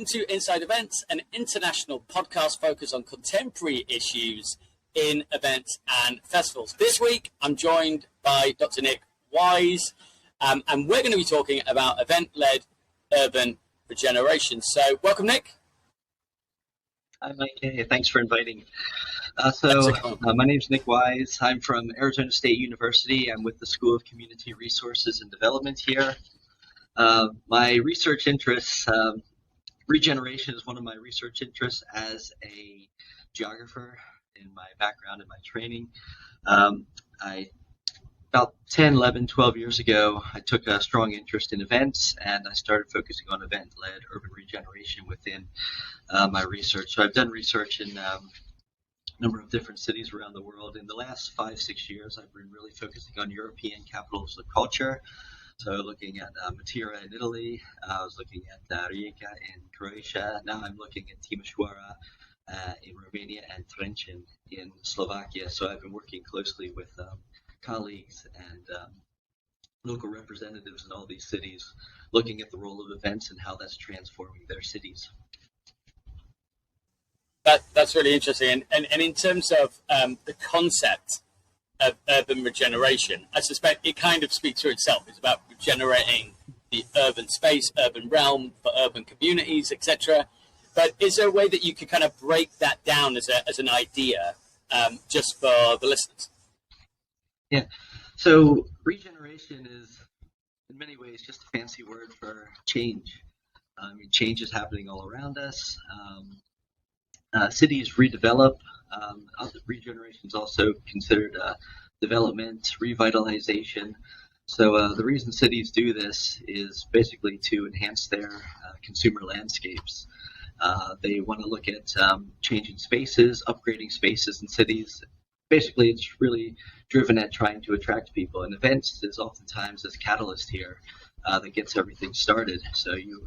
Welcome to Inside Events, an international podcast focused on contemporary issues in events and festivals. This week, I'm joined by Dr. Nick Wise, and we're going to be talking about event-led urban regeneration. So, welcome, Nick. Hi, Mike. Hey, thanks for inviting. My name's Nick Wise. I'm from Arizona State University. I'm with the School of Community Resources and Development here. My research interests, regeneration is one of my research interests as a geographer in my background and my training. About 10, 11, 12 years ago, I took a strong interest in events, and I started focusing on event-led urban regeneration within my research. So I've done research in a number of different cities around the world. In the last 5-6 years, I've been really focusing on European capitals of culture. So looking at Matera in Italy, I was looking at Rijeka in Croatia. Now I'm looking at Timișoara in Romania and Trenčín in Slovakia. So I've been working closely with colleagues and local representatives in all these cities, looking at the role of events and how that's transforming their cities. That's really interesting. And in terms of the concept of urban regeneration, I suspect it kind of speaks for itself. It's about regenerating the urban space, urban realm for urban communities, etc. But is there a way that you could kind of break that down as an idea just for the listeners? Yeah, so regeneration is in many ways just a fancy word for change. Change is happening all around us. Cities redevelop. Regeneration is also considered development, revitalization. So the reason cities do this is basically to enhance their consumer landscapes. They want to look at changing spaces, upgrading spaces in cities. Basically, it's really driven at trying to attract people. And events is oftentimes this catalyst here that gets everything started. So you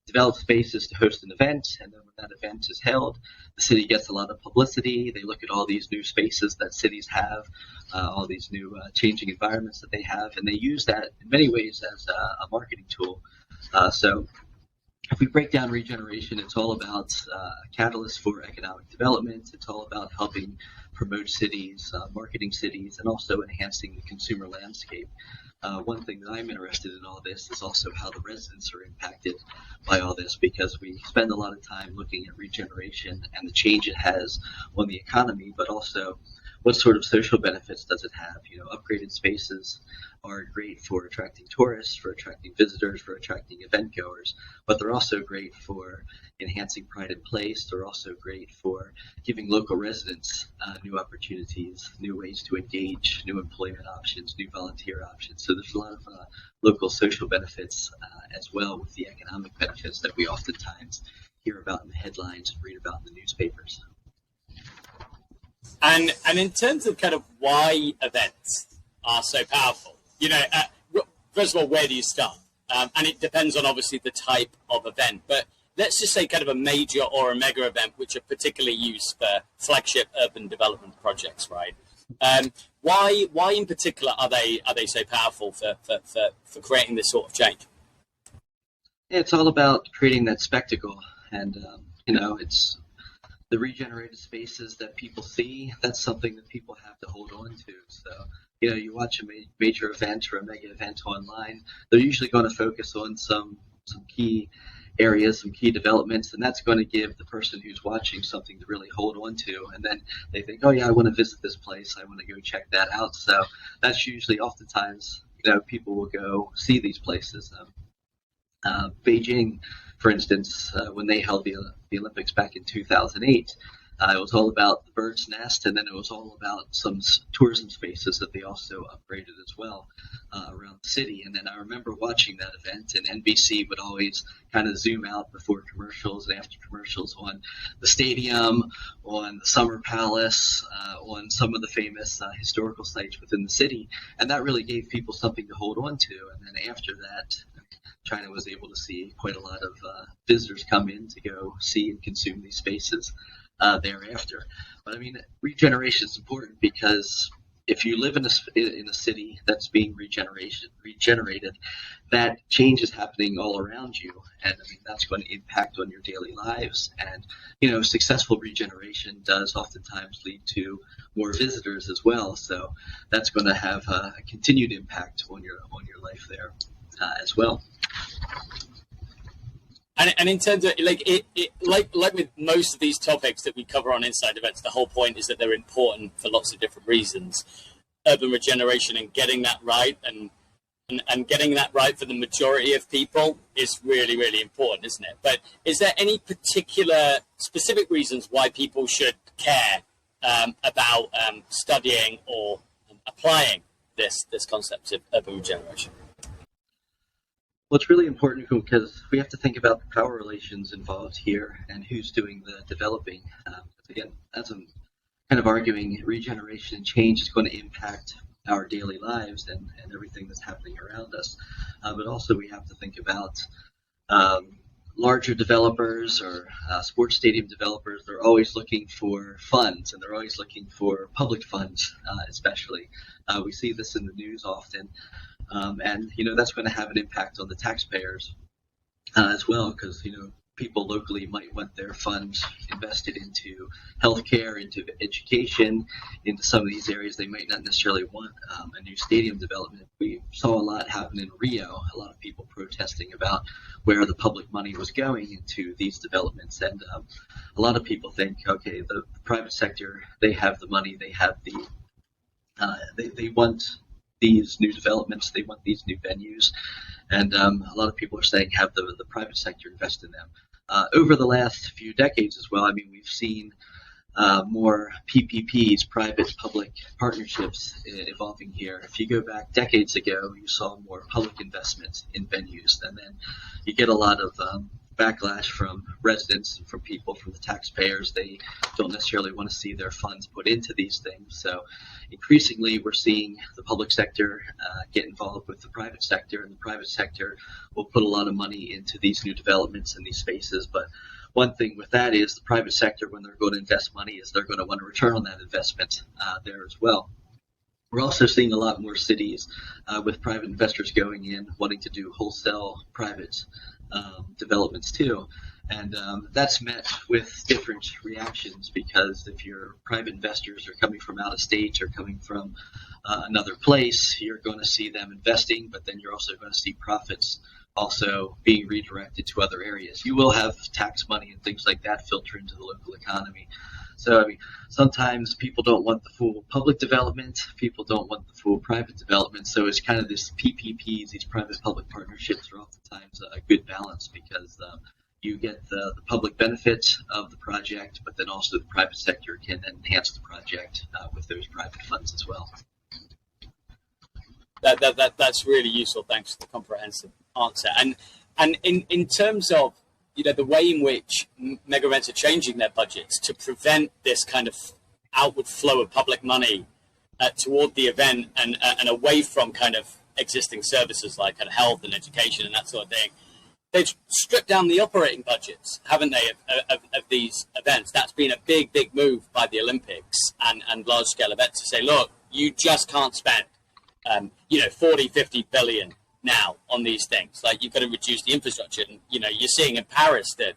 develop spaces to host an event, and then when that event is held, the city gets a lot of publicity. They look at all these new spaces that cities have, all these new changing environments that they have, and they use that in many ways as a marketing tool. So if we break down regeneration, it's all about a catalyst for economic development. It's all about helping promote cities, marketing cities, and also enhancing the consumer landscape. One thing that I'm interested in all this is also how the residents are impacted by all this, because we spend a lot of time looking at regeneration and the change it has on the economy, but also what sort of social benefits does it have? Upgraded spaces are great for attracting tourists, for attracting visitors, for attracting event goers, but they're also great for enhancing pride in place. They're also great for giving local residents new opportunities, new ways to engage, new employment options, new volunteer options. So there's a lot of local social benefits as well with the economic benefits that we oftentimes hear about in the headlines and read about in the newspapers. And in terms of kind of why events are so powerful, first of all, where do you start? And it depends on obviously the type of event, but let's just say kind of a major or a mega event, which are particularly used for flagship urban development projects, right? Why in particular are they so powerful for creating this sort of change? It's all about creating that spectacle, and it's the regenerated spaces that people see. That's something that people have to hold on to. So you watch a major event or a mega event online, they're usually going to focus on some key areas, some key developments, and that's going to give the person who's watching something to really hold on to. And then they think, oh yeah, I want to visit this place, I want to go check that out. So that's usually oftentimes people will go see these places. Beijing, for instance, when they held the Olympics back in 2008, it was all about the bird's nest, and then it was all about some tourism spaces that they also upgraded as well around the city. And then I remember watching that event, and NBC would always kind of zoom out before commercials and after commercials on the stadium, on the Summer Palace, on some of the famous historical sites within the city. And that really gave people something to hold on to. And then after that, China was able to see quite a lot of visitors come in to go see and consume these spaces thereafter. But regeneration is important because if you live in a city that's being regenerated, that change is happening all around you, and I mean that's going to impact on your daily lives. And successful regeneration does oftentimes lead to more visitors as well. So that's going to have a continued impact on your life there as well. And in terms of like with most of these topics that we cover on Inside Events, the whole point is that they're important for lots of different reasons. Urban regeneration and getting that right and getting that right for the majority of people is really, really important, isn't it? But is there any particular specific reasons why people should care about studying or applying this concept of urban regeneration? Well, it's really important because we have to think about the power relations involved here and who's doing the developing. Again, as I'm kind of arguing, regeneration and change is going to impact our daily lives and everything that's happening around us. But also we have to think about larger developers or sports stadium developers. They're always looking for funds, and they're always looking for public funds, especially. We see this in the news often. And that's going to have an impact on the taxpayers as well, because people locally might want their funds invested into healthcare, into education, into some of these areas. They might not necessarily want a new stadium development. We saw a lot happen in Rio, a lot of people protesting about where the public money was going into these developments. And a lot of people think, okay, the private sector, they have the money, they have they want these new developments, they want these new venues, and a lot of people are saying have the private sector invest in them. Over the last few decades as well, I mean, we've seen more PPPs, private-public partnerships, evolving here. If you go back decades ago, you saw more public investment in venues, and then you get a lot of backlash from residents and from people, from the taxpayers. They don't necessarily want to see their funds put into these things. So increasingly we're seeing the public sector get involved with the private sector, and the private sector will put a lot of money into these new developments and these spaces. But one thing with that is the private sector, when they're going to invest money, is they're going to want to return on that investment there as well. We're also seeing a lot more cities with private investors going in, wanting to do wholesale private developments too. And that's met with different reactions, because if your private investors are coming from out of state or coming from another place, you're going to see them investing, but then you're also going to see profits also being redirected to other areas. You will have tax money and things like that filter into the local economy. So, I mean, sometimes people don't want the full public development, people don't want the full private development, so it's kind of this PPPs, these private-public partnerships are oftentimes a good balance, because you get the public benefits of the project, but then also the private sector can enhance the project with those private funds as well. That's really useful. Thanks for the comprehensive answer. And in terms of the way in which mega events are changing their budgets to prevent this kind of outward flow of public money toward the event and away from kind of existing services like kind of health and education and that sort of thing, they've stripped down the operating budgets, haven't they, of these events? That's been a big move by the Olympics and large-scale events to say, look, you just can't spend 40, 50 billion now on these things. Like, you've got to reduce the infrastructure. And, you're seeing in Paris that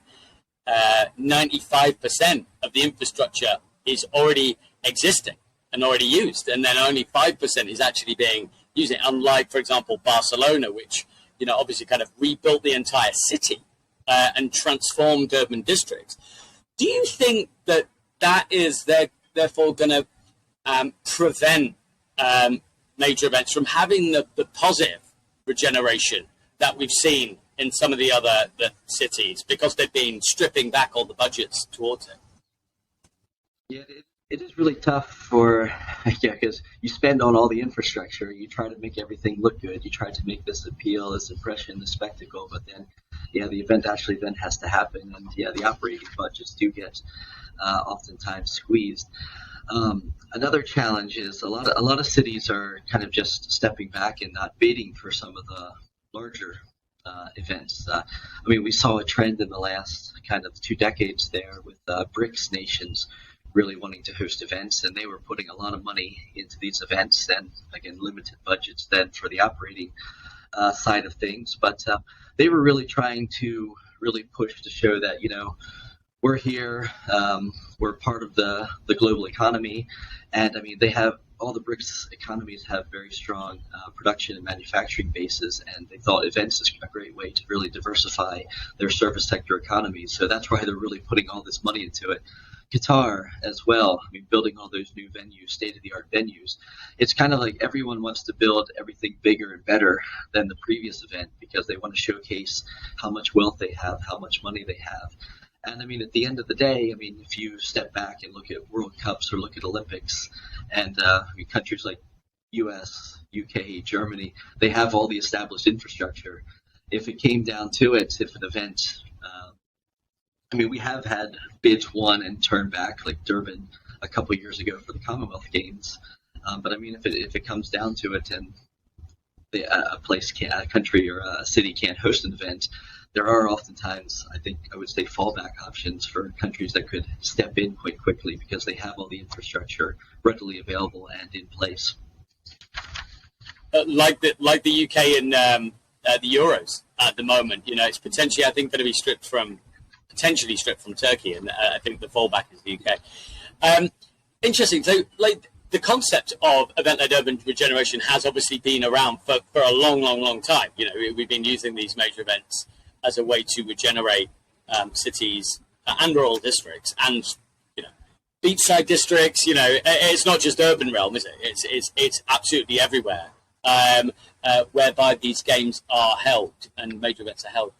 95% of the infrastructure is already existing and already used, and then only 5% is actually being used. Unlike, for example, Barcelona, which obviously kind of rebuilt the entire city and transformed urban districts. Do you think that is therefore going to prevent major events from having the positive regeneration that we've seen in some of the cities, because they've been stripping back all the budgets towards it? Yeah, it is really tough because you spend on all the infrastructure, you try to make everything look good, you try to make this appeal, this impression, this spectacle, but then, the event actually then has to happen, and the operating budgets do get oftentimes squeezed. Another challenge is a lot of cities are kind of just stepping back and not bidding for some of the larger events. We saw a trend in the last kind of 2 decades there with BRICS nations really wanting to host events, and they were putting a lot of money into these events, and again, limited budgets then for the operating side of things. But they were really trying to really push to show that, we're here, we're part of the global economy, and I mean, they have all the BRICS economies have very strong production and manufacturing bases, and they thought events is a great way to really diversify their service sector economies. So that's why they're really putting all this money into it. Qatar as well, I mean, building all those new venues, state-of-the-art venues. It's kind of like everyone wants to build everything bigger and better than the previous event because they want to showcase how much wealth they have, how much money they have. And I mean, at the end of the day, I mean, if you step back and look at World Cups or look at Olympics, and countries like US, UK, Germany, they have all the established infrastructure. If it came down to it, if an event, I mean, we have had bids won and turned back, like Durban a couple of years ago for the Commonwealth Games. But I mean, if it comes down to it, and a country or a city can't host an event, there are oftentimes, I would say, fallback options for countries that could step in quite quickly because they have all the infrastructure readily available and in place. Like the UK in the Euros at the moment, it's potentially, I think, going to be stripped from Turkey, and I think the fallback is the UK. Interesting. So, like, the concept of event-led urban regeneration has obviously been around for a long time. We've been using these major events as a way to regenerate cities and rural districts and beachside districts. It's not just urban realm, is it? It's absolutely everywhere, whereby these games are held and major events are held.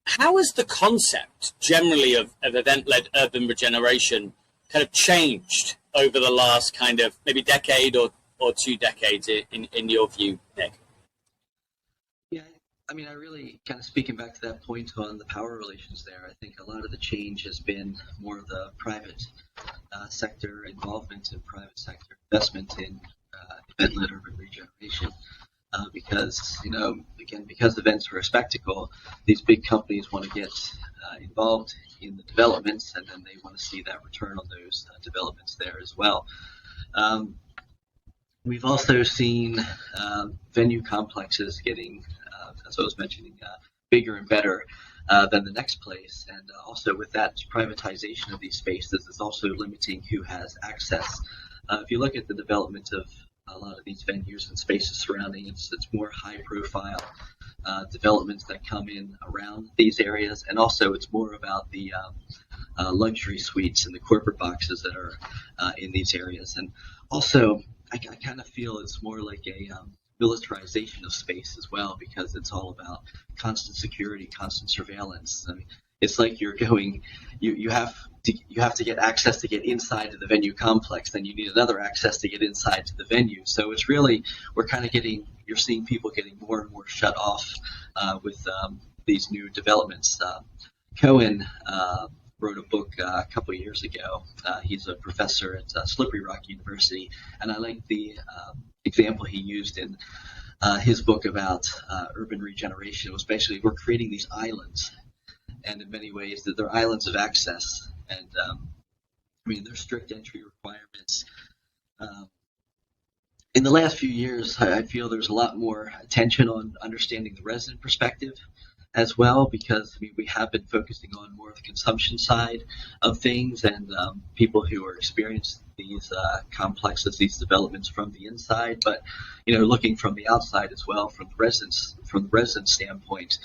How has the concept generally of event-led urban regeneration kind of changed over the last kind of maybe decade or 2 decades in your view, Nick? Yeah, I mean, I really kind of speaking back to that point on the power relations there, I think a lot of the change has been more of the private sector involvement and private sector investment in event-led urban regeneration. Because, again, because events are a spectacle, these big companies want to get involved in the developments, and then they want to see that return on those developments there as well. We've also seen venue complexes getting, as I was mentioning, bigger and better than the next place. And also with that privatization of these spaces is also limiting who has access. If you look at the development of a lot of these venues and spaces surrounding it's more high profile developments that come in around these areas, and also it's more about the luxury suites and the corporate boxes that are in these areas. And also I kind of feel it's more like a militarization of space as well, because it's all about constant security, constant surveillance. I mean, it's like you're going, you have to get access to get inside to the venue complex, then you need another access to get inside to the venue. So it's really, you're seeing people getting more and more shut off with these new developments. Cohen wrote a book a couple of years ago. He's a professor at Slippery Rock University, and I like the example he used in his book about urban regeneration. It was basically, we're creating these islands, and in many ways that they're islands of access. And there's strict entry requirements. In the last few years, I feel there's a lot more attention on understanding the resident perspective as well, because we have been focusing on more of the consumption side of things, and people who are experiencing these complexes, these developments from the inside, but looking from the outside as well, from the resident standpoint.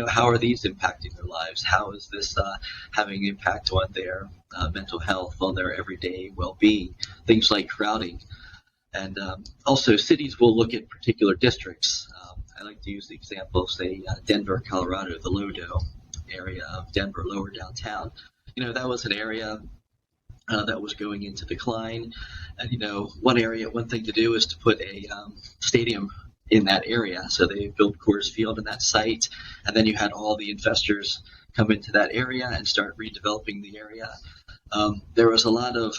How are these impacting their lives? How is this having an impact on their mental health, on their everyday well-being? Things like crowding. And also, cities will look at particular districts. I like to use the example of, say, Denver, Colorado, the Lodo area of Denver, lower downtown. That was an area that was going into decline. And, one thing to do is to put a stadium in that area. So they built Coors Field in that site, and then you had all the investors come into that area and start redeveloping the area. There was a lot of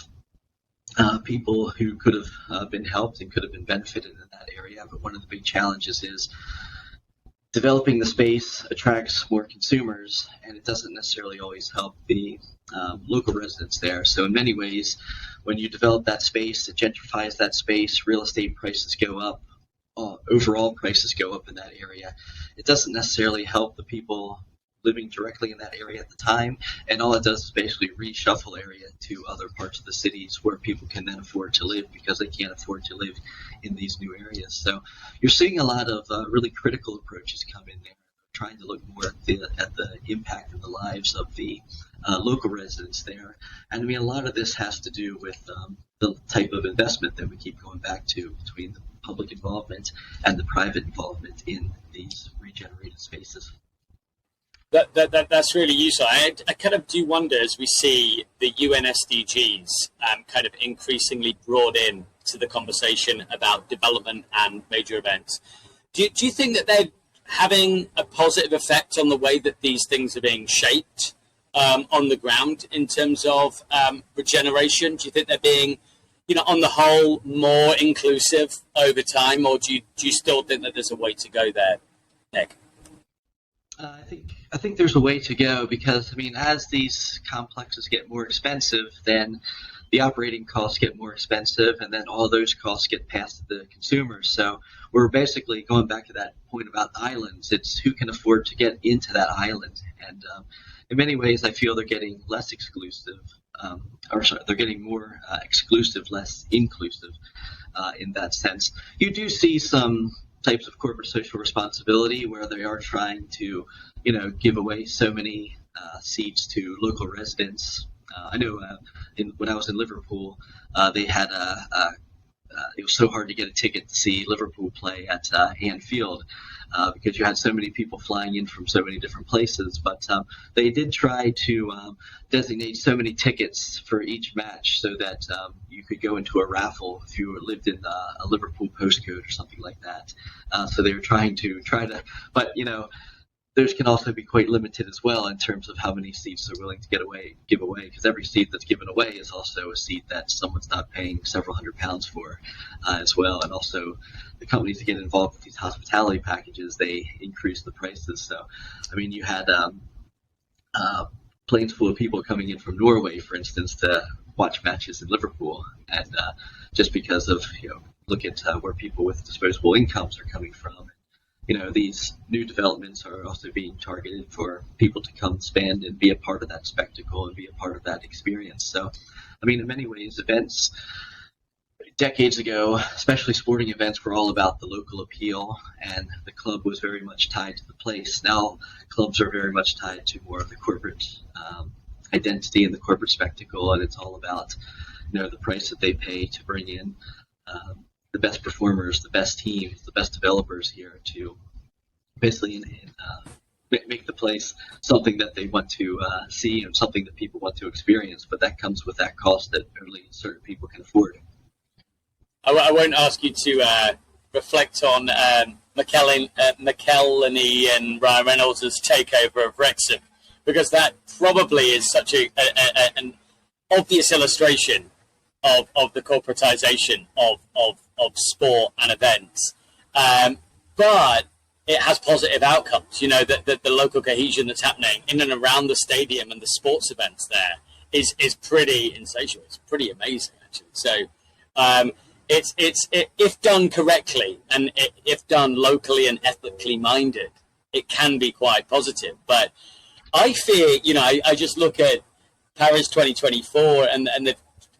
people who could have been helped and could have been benefited in that area, but one of the big challenges is developing the space attracts more consumers, and it doesn't necessarily always help the local residents there. So in many ways, when you develop that space, it gentrifies that space, real estate prices go up, overall prices go up in that area. It doesn't necessarily help the people living directly in that area at the time, and all it does is basically reshuffle area to other parts of the cities where people can then afford to live because they can't afford to live in these new areas. So you're seeing a lot of really critical approaches come in there, trying to look more at the impact of the lives of the local residents there. And I mean, a lot of this has to do with the type of investment that we keep going back to between the public involvement and the private involvement in these regenerated spaces. That's really useful. I kind of do wonder, as we see the UN SDGs kind of increasingly brought in to the conversation about development and major events. Do you think that they're having a positive effect on the way that these things are being shaped on the ground in terms of regeneration? Do you think they're being, on the whole, more inclusive over time, or do you still think that there's a way to go there, Nick? I think there's a way to go because, I mean, as these complexes get more expensive, then the operating costs get more expensive, and then all those costs get passed to the consumers. So we're basically going back to that point about islands. It's who can afford to get into that island. And in many ways, I feel they're getting less exclusive, they're getting more exclusive, less inclusive in that sense. You do see some types of corporate social responsibility where they are trying to, give away so many seats to local residents. I know when I was in Liverpool, they had it was so hard to get a ticket to see Liverpool play at Anfield because you had so many people flying in from so many different places. But they did try to designate so many tickets for each match so that you could go into a raffle if you lived in a Liverpool postcode or something like that. So they were trying to, but those can also be quite limited as well in terms of how many seats they're willing to give away, because every seat that's given away is also a seat that someone's not paying several £100s for as well. And also the companies that get involved with these hospitality packages, they increase the prices. So, I mean, you had planes full of people coming in from Norway, for instance, to watch matches in Liverpool. And just because of, look at where people with disposable incomes are coming from. These new developments are also being targeted for people to come spend and be a part of that spectacle and be a part of that experience. So, I mean, in many ways, events decades ago, especially sporting events, were all about the local appeal, and the club was very much tied to the place. Now, clubs are very much tied to more of the corporate identity and the corporate spectacle, and it's all about, the price that they pay to bring in the best performers, the best teams, the best developers here to basically make the place something that they want to see and something that people want to experience. But that comes with that cost that only certain people can afford. I won't ask you to reflect on McKelney and Ryan Reynolds' takeover of Wrexham, because that probably is such an obvious illustration of the corporatization of sport and events, but it has positive outcomes. The local cohesion that's happening in and around the stadium and the sports events there is pretty insatiable. It's pretty amazing, actually. So it's if done correctly and if done locally and ethically minded, it can be quite positive. But I fear, I just look at Paris 2024 and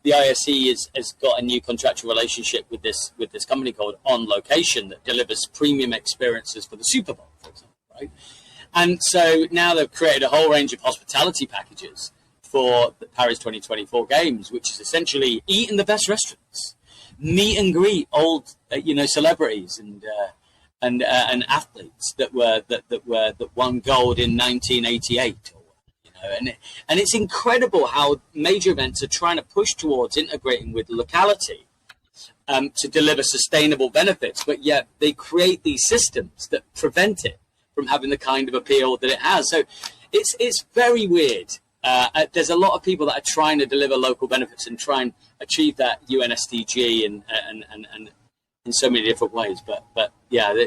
the ISE has got a new contractual relationship with this company called On Location that delivers premium experiences for the Super Bowl, for example, right? And so now they've created a whole range of hospitality packages for the Paris 2024 games, which is essentially eat in the best restaurants, meet and greet old, celebrities and athletes that won gold in 1988. And it's incredible how major events are trying to push towards integrating with locality to deliver sustainable benefits, but yet they create these systems that prevent it from having the kind of appeal that it has. So it's very weird. There's a lot of people that are trying to deliver local benefits and try and achieve that UN SDG and in so many different ways. But yeah,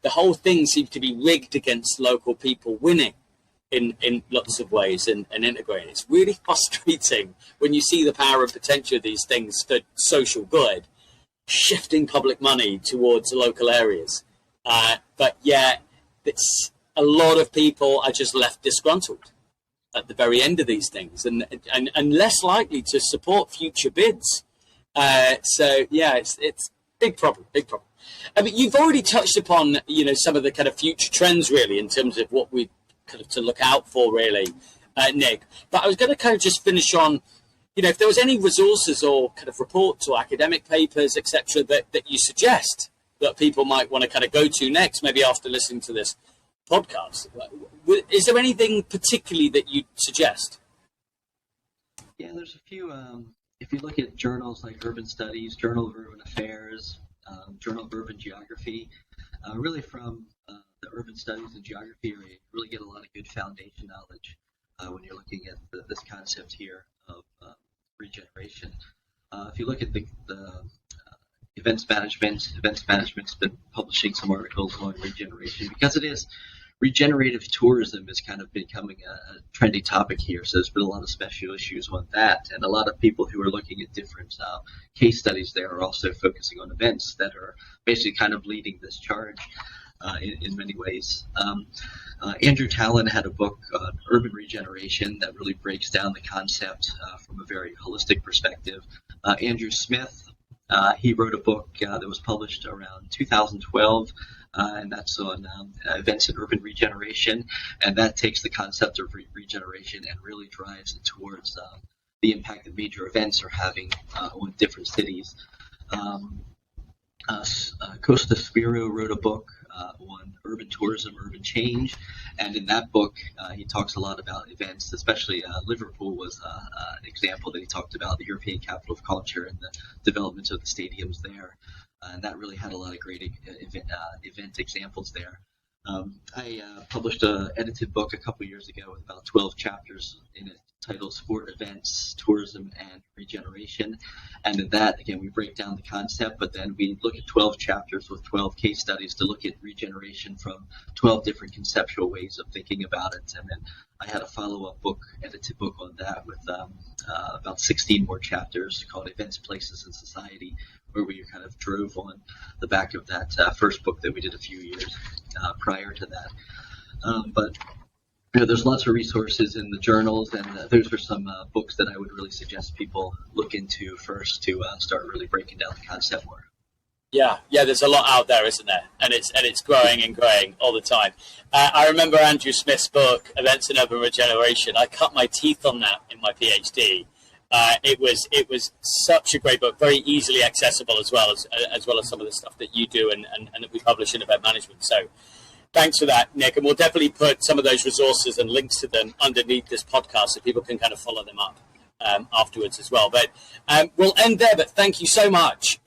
the whole thing seems to be rigged against local people winning in lots of ways and integrating. It's really frustrating when you see the power and potential of these things for social good, shifting public money towards local areas. But yet, it's a lot of people are just left disgruntled at the very end of these things and less likely to support future bids. So yeah, it's big problem. I mean, you've already touched upon, some of the kind of future trends really in terms of what we kind of to look out for really, Nick. But I was going to kind of just finish on, if there was any resources or kind of reports or academic papers, etc., that you suggest that people might want to kind of go to next, maybe after listening to this podcast. Is there anything particularly that you'd suggest? Yeah, there's a few. If you look at journals like Urban Studies, Journal of Urban Affairs, Journal of Urban Geography, really from the urban studies and geography area, you really get a lot of good foundation knowledge when you're looking at this concept here of regeneration. If you look at the events management's been publishing some articles on regeneration because it is regenerative tourism is kind of becoming a trendy topic here. So there's been a lot of special issues on that, and a lot of people who are looking at different case studies there are also focusing on events that are basically kind of leading this charge in many ways. Andrew Tallon had a book on urban regeneration that really breaks down the concept from a very holistic perspective. Andrew Smith, he wrote a book that was published around 2012, and that's on events in urban regeneration, and that takes the concept of regeneration and really drives it towards the impact that major events are having on different cities. Costa Spiro wrote a book on urban tourism, urban change, and in that book he talks a lot about events, especially Liverpool was an example that he talked about, the European capital of culture and the development of the stadiums there, and that really had a lot of great event examples there. I published an edited book a couple years ago with about 12 chapters in it titled Sport, Events, Tourism, and Regeneration. And in that, again, we break down the concept, but then we look at 12 chapters with 12 case studies to look at regeneration from 12 different conceptual ways of thinking about it. And then I had a follow-up book, edited book on that with about 16 more chapters called Events, Places, and Society, where we kind of drove on the back of that first book that we did a few years prior to that. But there's lots of resources in the journals, and those are some books that I would really suggest people look into first to start really breaking down the concept more. Yeah, there's a lot out there, isn't there? And it's growing and growing all the time. I remember Andrew Smith's book, Events in Urban Regeneration. I cut my teeth on that in my PhD. It was such a great book, very easily accessible as well as some of the stuff that you do and that we publish in event management. So thanks for that, Nick. And we'll definitely put some of those resources and links to them underneath this podcast so people can kind of follow them up afterwards as well. But we'll end there, but thank you so much.